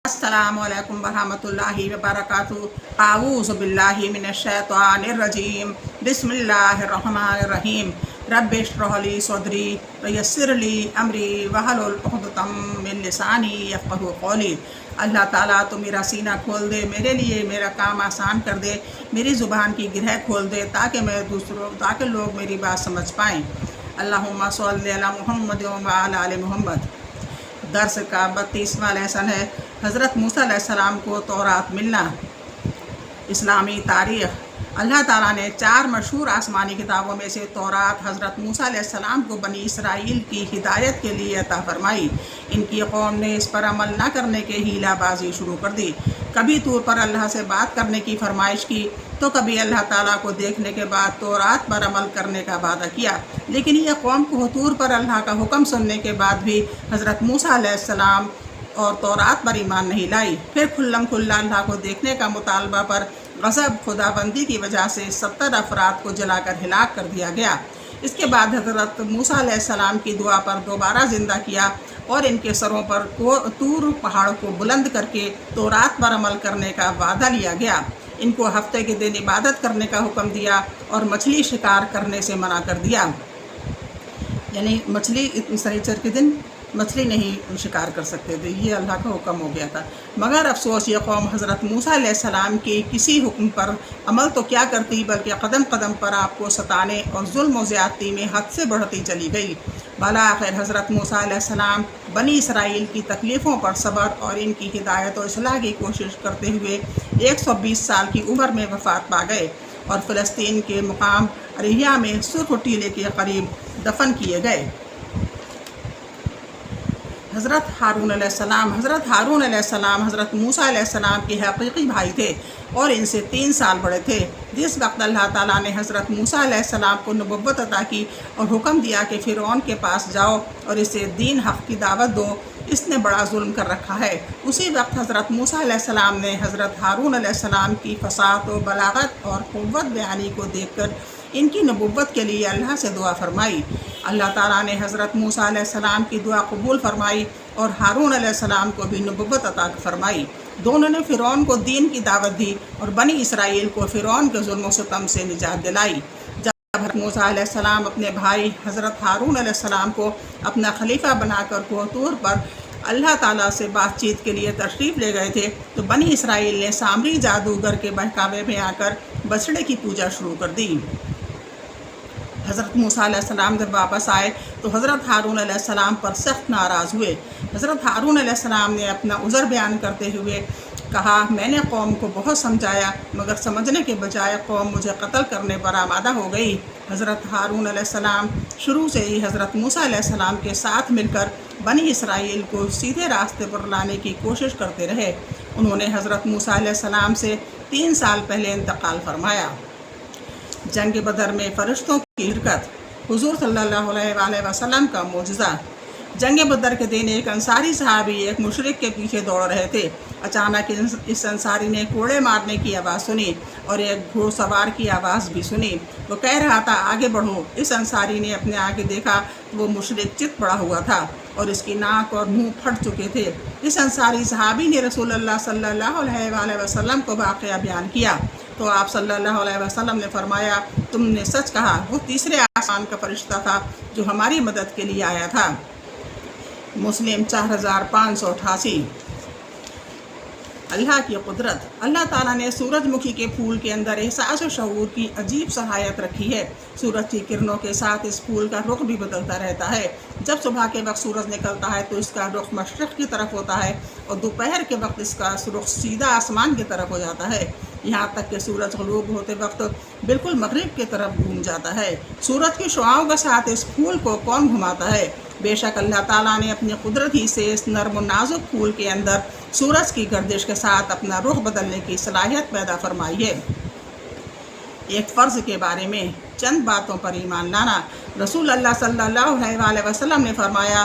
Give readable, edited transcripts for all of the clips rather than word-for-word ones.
السلام علیکم ورحمۃ اللہ وبرکاتہ۔ اعوذ باللہ من الشیطان الرجیم، بسم اللہ الرحمن الرحیم۔ رب اشرح لی صدری ویسر لی امری واحلل عقدۃ من لسانی یفقہوا قولی۔ اللہ تعالیٰ تو میرا سینہ کھول دے، میرے لیے میرا کام آسان کر دے، میری زبان کی گرہ کھول دے تاکہ لوگ میری بات سمجھ پائیں۔ اللہم صلی علی محمد وعلی آل محمد۔ درس کا 32واں لیسن ہے حضرت موسیٰ علیہ السلام کو تورات ملنا۔ اسلامی تاریخ۔ اللہ تعالیٰ نے 4 مشہور آسمانی کتابوں میں سے تورات حضرت موسیٰ علیہ السلام کو بنی اسرائیل کی ہدایت کے لیے عطا فرمائی۔ ان کی قوم نے اس پر عمل نہ کرنے کے ہیلہ بازی شروع کر دی۔ کبھی طور پر اللہ سے بات کرنے کی فرمائش کی تو کبھی اللہ تعالیٰ کو دیکھنے کے بعد تورات پر عمل کرنے کا وعدہ کیا، لیکن یہ قوم کو طور پر اللہ کا حکم سننے کے بعد بھی حضرت موسیٰ علیہ السلام اور تورات پر ایمان نہیں لائی۔ پھر کھلم کھلا اللہ کو دیکھنے کا مطالبہ پر غضب خدا بندی کی وجہ سے 70 افراد کو جلا کر ہلاک کر دیا گیا۔ اس کے بعد حضرت موسیٰ علیہ السلام کی دعا پر دوبارہ زندہ کیا اور ان کے سروں پر طور پہاڑ کو بلند کر کے تورات پر عمل کرنے کا وعدہ لیا گیا۔ ان کو ہفتے کے دن عبادت کرنے کا حکم دیا اور مچھلی شکار کرنے سے منع کر دیا، یعنی سنیچر کے دن مچھلی نہیں شکار کر سکتے تھے، یہ اللہ کا حکم ہو گیا تھا۔ مگر افسوس یہ قوم حضرت موسیٰ علیہ السلام کی کسی حکم پر عمل تو کیا کرتی بلکہ قدم قدم پر آپ کو ستانے اور ظلم و زیادتی میں حد سے بڑھتی چلی گئی۔ بالآخر حضرت موسیٰ علیہ السلام بنی اسرائیل کی تکلیفوں پر صبر اور ان کی ہدایت و اصلاح کی کوشش کرتے ہوئے 120 سال کی عمر میں وفات پا گئے اور فلسطین کے مقام اریحا میں سرخ ٹیلے کے قریب دفن کیے گئے۔ حضرت ہارون علیہ السلام حضرت موسیٰ علیہ السلام کے حقیقی بھائی تھے اور ان سے 3 سال بڑے تھے۔ جس وقت اللہ تعالیٰ نے حضرت موسیٰ علیہ السلام کو نبوت عطا کی اور حکم دیا کہ فرعون کے پاس جاؤ اور اسے دین حق کی دعوت دو، اس نے بڑا ظلم کر رکھا ہے، اسی وقت حضرت موسیٰ علیہ السلام نے حضرت ہارون علیہ السلام کی فصاحت و بلاغت اور قوت بیانی کو دیکھ کر ان کی نبوت کے لیے اللہ سے دعا فرمائی۔ اللہ تعالیٰ نے حضرت موسیٰ علیہ السلام کی دعا قبول فرمائی اور ہارون علیہ السلام کو بھی نبوت عطا فرمائی۔ دونوں نے فرعون کو دین کی دعوت دی اور بنی اسرائیل کو فرعون کے ظلم و ستم سے نجات دلائی۔ جب حضرت موسیٰ علیہ السلام اپنے بھائی حضرت ہارون علیہ السلام کو اپنا خلیفہ بنا کر کوہ طور پر اللہ تعالیٰ سے بات چیت کے لیے تشریف لے گئے تھے تو بنی اسرائیل نے سامری جادوگر کے بہکاوے میں آ کر بچڑے کی پوجا شروع کر دی۔ حضرت موسیٰ علیہ السلام جب واپس آئے تو حضرت ہارون علیہ السلام پر سخت ناراض ہوئے۔ حضرت ہارون علیہ السلام نے اپنا عذر بیان کرتے ہوئے کہا، میں نے قوم کو بہت سمجھایا مگر سمجھنے کے بجائے قوم مجھے قتل کرنے پر آمادہ ہو گئی۔ حضرت ہارون علیہ السلام شروع سے ہی حضرت موسیٰ علیہ السلام کے ساتھ مل کر بنی اسرائیل کو سیدھے راستے پر لانے کی کوشش کرتے رہے۔ انہوں نے حضرت موسیٰ علیہ السلام سے 3 سال پہلے انتقال فرمایا۔ جنگ بدر میں فرشتوں کی شرکت۔ حضور صلی اللہ علیہ وآلہ وسلم کا معجزہ۔ جنگ بدر کے دن ایک انصاری صحابی ایک مشرک کے پیچھے دوڑ رہے تھے۔ اچانک اس انصاری نے کوڑے مارنے کی آواز سنی اور ایک گھوڑ سوار کی آواز بھی سنی۔ وہ کہہ رہا تھا، آگے بڑھو۔ اس انصاری نے اپنے آگے دیکھا تو وہ مشرک چت پڑا ہوا تھا اور اس کی ناک اور منہ پھٹ چکے تھے۔ اس انصاری صحابی نے رسول اللہ صلی اللہ علیہ وآلہ وسلم کو واقعہ بیان کیا تو آپ صلی اللہ علیہ وسلم نے فرمایا، تم نے سچ کہا، وہ تیسرے آسمان کا فرشتہ تھا جو ہماری مدد کے لیے آیا تھا۔ مسلم 4588۔ اللہ کی قدرت۔ اللہ تعالیٰ نے سورج مکھی کے پھول کے اندر احساس و شعور کی عجیب صلاحیت رکھی ہے۔ سورج کی کرنوں کے ساتھ اس پھول کا رخ بھی بدلتا رہتا ہے۔ جب صبح کے وقت سورج نکلتا ہے تو اس کا رخ مشرق کی طرف ہوتا ہے اور دوپہر کے وقت اس کا رخ سیدھا آسمان کی طرف ہو جاتا ہے، یہاں تک کہ سورج غروب ہوتے وقت بالکل مغرب کی طرف گھوم جاتا ہے۔ سورج کی شعاؤں کے ساتھ اس پھول کو کون گھماتا ہے؟ بے شک اللہ تعالیٰ نے اپنی قدرت ہی سے اس نرم و نازک پھول کے اندر سورج کی گردش کے ساتھ اپنا رخ بدلنے کی صلاحیت پیدا فرمائی ہے۔ ایک فرض کے بارے میں چند باتوں پر ایمان لانا۔ رسول اللہ صلی اللہ علیہ وآلہ وسلم نے فرمایا،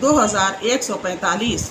2145।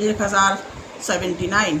1079।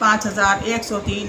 5103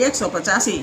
185।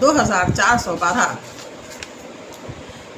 2412।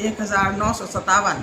1957।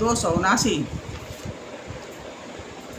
279।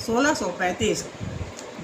1635।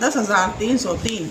10303।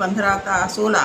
15-16।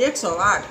108।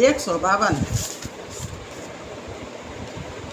152।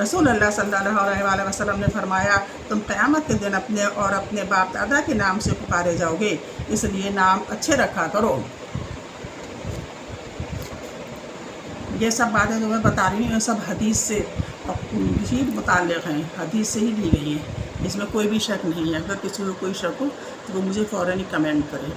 رسول اللہ صلی اللہ علیہ وسلم نے فرمایا تم قیامت کے دن اپنے اور اپنے باپ دادا کے نام سے پکارے جاؤ گے، اس لیے نام اچھے رکھا کرو۔ یہ سب باتیں جو میں بتا رہی ہوں یہ سب حدیث سے ہی متعلق ہیں، حدیث سے ہی لی گئی ہیں، اس میں کوئی بھی شک نہیں ہے۔ اگر کسی کو کوئی شک ہو تو وہ مجھے فوراً ہی کمنٹ کرے۔